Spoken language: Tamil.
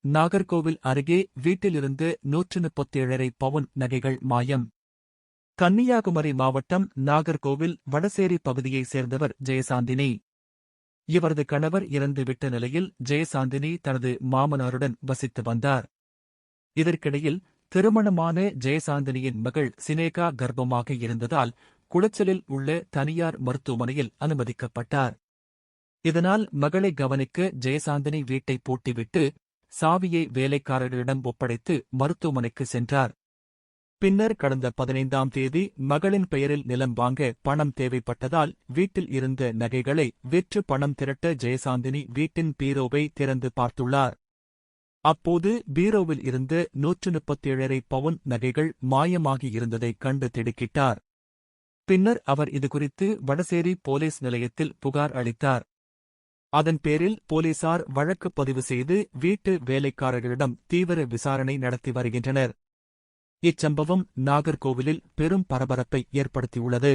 நாகர்கோவில் அருகே வீட்டிலிருந்து 137 பவுன் நகைகள் மாயம். கன்னியாகுமரி மாவட்டம் நாகர்கோவில் வடசேரி பகுதியைச் சேர்ந்தவர் ஜெயசாந்தினி. இவரது கணவர் இறந்துவிட்ட நிலையில் ஜெயசாந்தினி தனது மாமனாருடன் வசித்து வந்தார். இதற்கிடையில் திருமணமான ஜெயசாந்தினியின் மகள் சினேகா கர்ப்பமாக இருந்ததால் குளச்சலில் உள்ள தனியார் மருத்துவமனையில் அனுமதிக்கப்பட்டார். இதனால் மகளை கவனிக்க ஜெயசாந்தினி வீட்டை பூட்டிவிட்டு சாவியை வேலைக்காரர்களிடம் ஒப்படைத்து மருத்துவமனைக்கு சென்றார். பின்னர் கடந்த 15ஆம் தேதி மகளின் பெயரில் நிலம் வாங்க பணம் தேவைப்பட்டதால் வீட்டில் இருந்த நகைகளை விற்று பணம் திரட்ட ஜெயசாந்தினி வீட்டின் பீரோவை திறந்து பார்த்துள்ளார். அப்போது பீரோவில் இருந்த 137 பவுன் நகைகள் மாயமாகி இருந்ததைக் கண்டு திடுக்கிட்டார். பின்னர் அவர் இதுகுறித்து வடசேரி போலீஸ் நிலையத்தில் புகார் அளித்தார். அதன் பேரில் போலீசார் வழக்கு பதிவு செய்து வீட்டு வேலைக்காரர்களிடம் தீவிர விசாரணை நடத்தி வருகின்றனர். இச்சம்பவம் நாகர்கோவிலில் பெரும் பரபரப்பை ஏற்படுத்தியுள்ளது.